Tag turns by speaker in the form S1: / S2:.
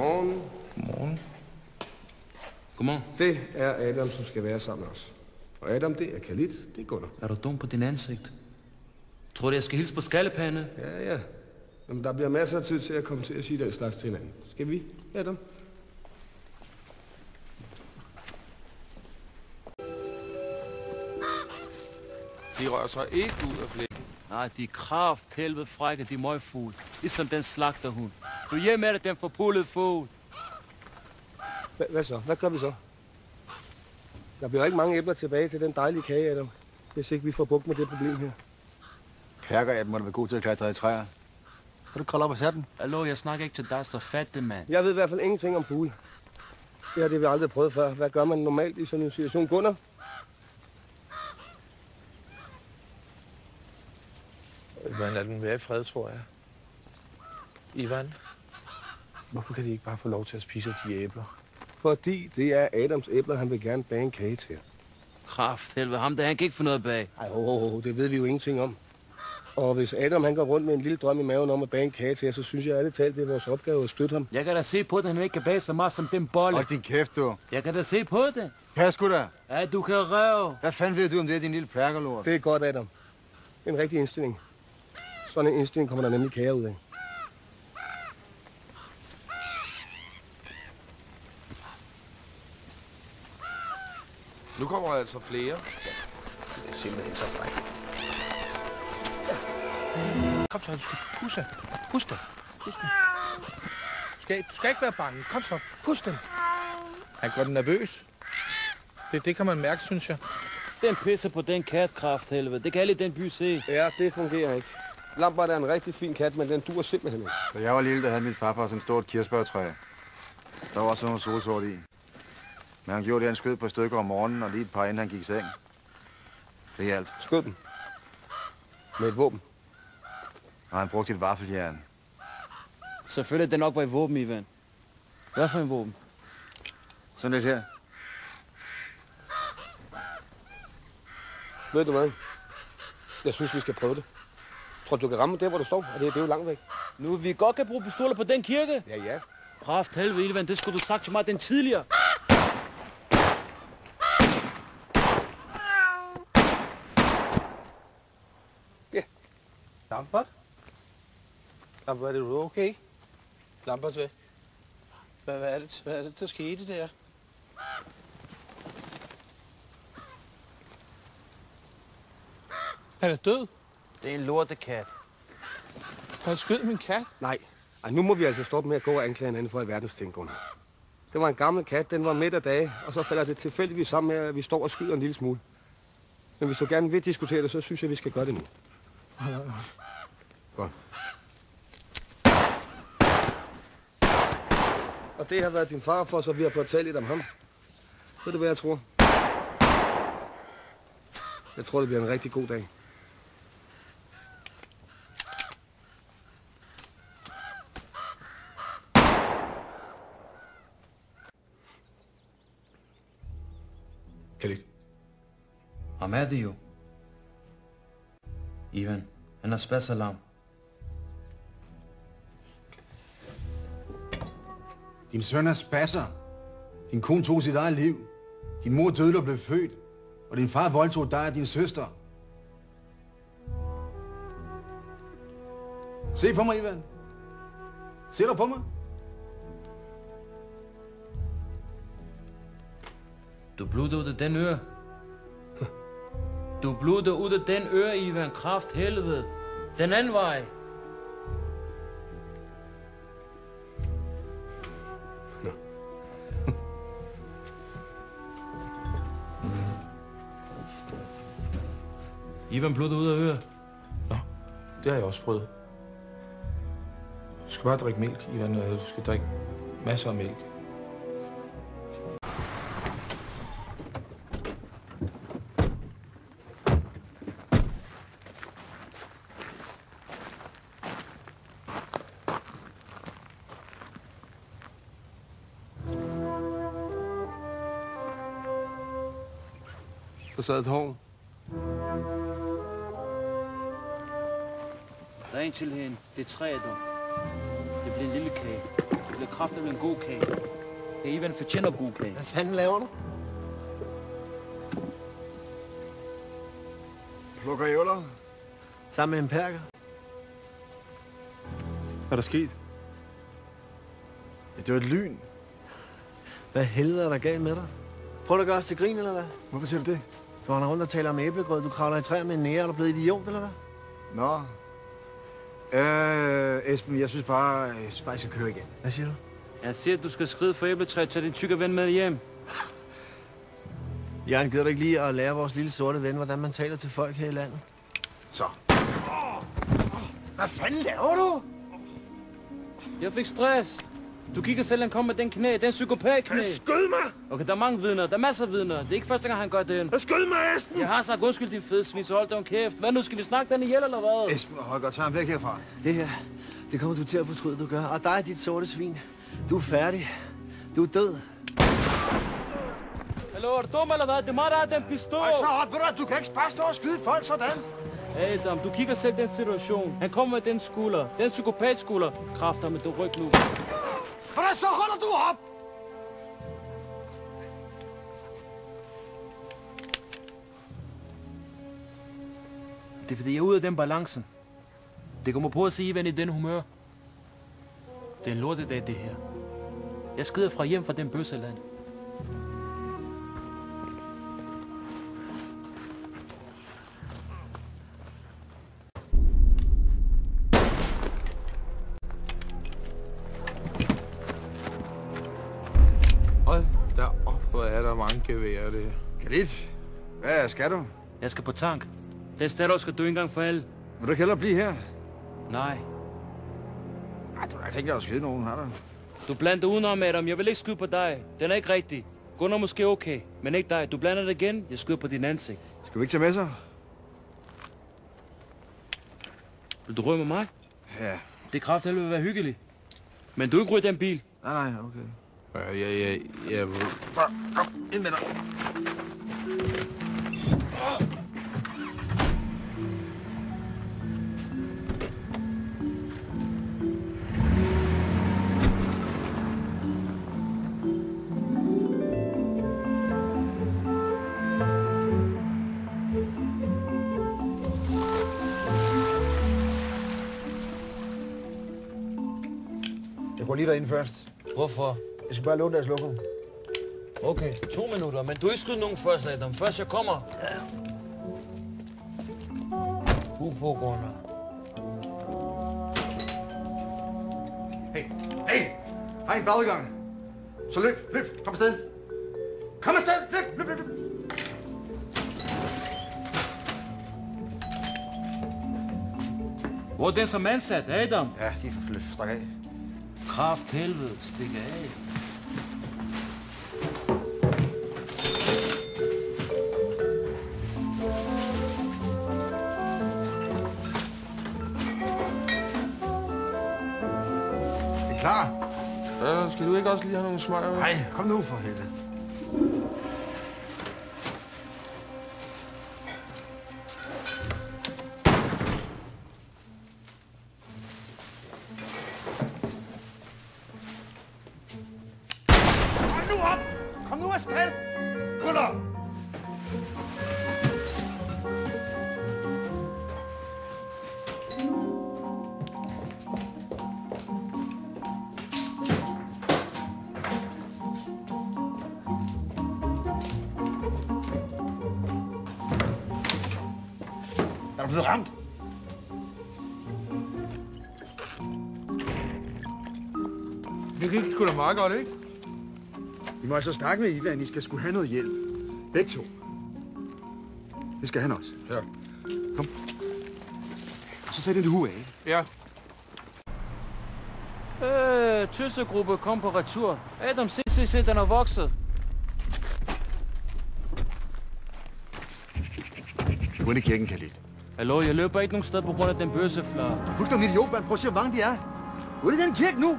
S1: Godmorgen.
S2: Godmorgen.
S3: Godmorgen.
S1: Det er Adam, som skal være sammen med os. Og Adam, det er Khalid, det er Gunnar.
S3: Er du dum på din ansigt? Tror du, jeg skal hilse på skallepande?
S1: Ja. Jamen, der bliver masser af tid til at komme til at sige den slags til hinanden. Skal vi, Adam?
S2: De rører sig ikke ud af flækken.
S3: Nej, de er krafthelvede frække, de møgfugl. Ligesom den slagterhund. Du hjem med det, den forpulede fugl.
S1: Hvad så? Hvad gør vi så? Der bliver ikke mange æbler tilbage til den dejlige kage, Adam. Hvis ikke vi får bukt med det problem her.
S4: Perker, at må da være god til at klatre i træer. Kan du kravle op og sætte den?
S3: Hallo, jeg snakker ikke til dig, så fat det, mand.
S1: Jeg ved i hvert fald ingenting om fugle. Det har vi aldrig prøvet før. Hvad gør man normalt i sådan en situation? Gunnar?
S2: Man lader den være i fred, tror jeg. Ivan, hvorfor kan de ikke bare få lov til at spise de æbler?
S1: Fordi det er Adams æbler, han vil gerne bage en kage til os.
S3: Krafthelvede, ham der, han kan ikke få noget bag.
S1: Ej, det ved vi jo ingenting om. Og hvis Adam han går rundt med en lille drøm i maven om at bage en kage til os, så synes jeg ærligt talt, det er vores opgave at støtte ham.
S3: Jeg kan da se på det, han ikke kan bage så meget som den bolle.
S4: Hold din kæft, du.
S3: Jeg kan da se på det.
S4: Pas sgu da.
S3: Ja, du kan røve.
S4: Hvad fanden ved du om det, din lille perkerlort?
S1: Det er godt, Adam. En rigtig indstilling. Sådan en indstilling kommer der nemlig kager ud af.
S2: Nu kommer altså flere.
S1: Det er simpelthen så frækt.
S2: Kom så, du skal pusse. Pus den. Du skal ikke være bange. Kom så, pus den. Han går den nervøs. Det kan man mærke, synes jeg.
S3: Den pisser på den kat, krafthelvede. Det kan alle i den by se.
S1: Ja, det fungerer ikke. Lambert er en rigtig fin kat, men den dur simpelthen ikke.
S4: Da jeg var lille, der havde min farfar sådan et stort kirsebærtræ. Der var også nogle solsort i. Men han gjorde det, han skød på stykker om morgenen, og lige et par inden han gik i seng. Det hjalp.
S1: Skød den. Med et våben.
S4: Og han brugte et vaffeljern.
S3: Selvfølgelig, det nok var i våben, Ivan. Hvad for en våben?
S4: Sådan lidt her.
S1: Ved du hvad? Jeg synes, vi skal prøve det. Tror du kan ramme der, hvor du står? Og det er jo langt væk.
S3: Nu vi godt kan bruge pistoler på den kirke.
S1: Ja.
S3: Krafthelvede, Ivan, det skulle du sagt til mig den tidligere.
S1: Ja.
S2: Lambert? Lambert, er du okay? Lambert, hvad er det, der skete der? Han er død.
S3: Det er en lortekat.
S2: Han skød min kat.
S1: Nej. Ej, nu må vi altså stoppe med at gå og anklage hinanden for alverdens ting, Gunnar. Det var en gammel kat, den var midt af dage, og så falder det tilfældigvis sammen med, at vi står og skyder en lille smule. Men hvis du gerne vil diskutere det, så synes jeg, vi skal gøre det nu. Godt. Og det har været din far for, så vi har fået talt lidt om ham. Ved du, hvad jeg tror? Jeg tror, det bliver en rigtig god dag. Khalid.
S3: Ham er det jo. Ivan, han har spassalarm.
S4: Din søn er spasser. Din kone tog sit eget liv. Din mor døde og blev født. Og din far voldtog dig og din søster. Se på mig, Ivan. Se du på mig?
S3: Du bløder ud af den øre. Du bløder ud af den øre, Ivan. Krafthelvede. Den anden vej. Ivan bløder ud af øre.
S2: Nå, det har jeg også prøvet. Du skal bare drikke mælk, Ivan. Du skal drikke masser af mælk.
S1: Der sad et hår.
S3: Ring til hende. Det er 3 af dem. Det bliver en lille kage. bliver kraftigt en god kage. Det er Ivan fortjener god kage.
S5: Hvad fanden laver du?
S4: Plukker ævler.
S5: Sammen med en perker.
S2: Hvad er der sket?
S4: Ja, det var et lyn.
S5: Hvad helvede er der galt med dig? Prøv at gøre os til grin, eller hvad?
S4: Hvorfor siger du det?
S5: Du render rundt og taler om æblegrød. Du kravler i træer med en nære. Er du blevet idiot, eller hvad?
S4: Nå. Esben, jeg synes bare, jeg skal køre igen.
S5: Hvad siger du?
S3: Jeg siger, at du skal skride for æbletræet, så din tykke ven med hjem.
S5: Jørgen, gider du ikke lige at lære vores lille sorte ven, hvordan man taler til folk her i landet?
S4: Så. Hvad fanden laver du?
S3: Jeg fik stress. Du kigger selv, han kom med den knæ, den psykopat-knæ.
S1: Skyd mig!
S3: Okay, der er mange vidner, der er masser af vidner. Det er ikke første gang, han gør den.
S1: Skyd mig, Esben!
S3: Jeg har sagt undskyld, din fede svin, så hold dig kæft. Hvad nu, skal vi snakke den ihjel, eller hvad?
S4: Esben og Holger, tag ham væk herfra.
S5: Det her, det kommer du til at fortryde, du gør. Og dig, dit sorte svin. Du er færdig. Du er død.
S3: Hallo, er du dum, eller hvad? Det er mig, der har den pistol.
S4: Så op, ved du kan ikke bare stå og skyde folk sådan.
S3: Adam, du kigger selv den situation. Han kommer med den skulder. Den psykopat-skulder. Kræfter med du ryg nu.
S4: Hvordan så holder du op?
S3: Det er fordi, jeg er ude af den balancen. Det kommer på at se Ivan i den humør. Det er en lortedag, det her. Jeg skrider fra hjem fra den bøsseland.
S2: Hold da op, hvor er der mange geværer, det her.
S4: Khalid, hvad skal du?
S3: Jeg skal på tank. Den sted, skal du ikke engang for alle.
S4: Vil du ikke hellere blive her?
S3: Nej.
S4: Jeg tænker, at skyde nogen, har du?
S3: Du blander udenom, Adam. Jeg vil ikke skyde på dig. Den er ikke rigtig. Gunnar er måske okay, men ikke dig. Du blander det igen. Jeg skyder på din ansigt.
S4: Skal vi ikke tage med sig?
S3: Vil du røve med mig?
S4: Ja.
S3: Det kraftedeme vil være hyggeligt. Men du er ikke ryge den bil.
S4: Nej, okay.
S2: Ja.
S4: Kom, ind med dig. Jeg går lige derind først.
S3: Hvorfor?
S4: Jeg skal bare låne deres lokum.
S3: Okay, 2 minutter, men du er ikke skudt nogen først, Adam. Først jeg kommer. Ja. På, Gunnar.
S4: Hey! Har I en bagudgang? Så løb, kom afsted. Kom afsted, løb.
S3: Hvor er den som ansat, Adam?
S4: Ja, de er stak af.
S3: Kraft helvede, stik af.
S4: Er I klar?
S2: Skal du ikke også lige have nogle smøger?
S4: Nej, kom nu for helvede. Kom nu afsted! Gunnar! Er du blevet ramt?
S2: Det gik sgu da meget godt, ikke?
S4: I må altså snakke med Ivan. I skal skulle have noget hjælp. Begge to. Det skal han også.
S2: Ja.
S4: Kom. Og så sæt den hue af.
S2: Ja.
S3: Tøssegruppe kom på retur. Adam, se, den er vokset.
S4: Du er i kirken, Khalid.
S3: Hallo, jeg løber ikke nogen sted på grund af den bøsseflare.
S4: Du er fuldstændig idiot, man. Prøv at se, hvor mange de er. Du er i den kirke nu.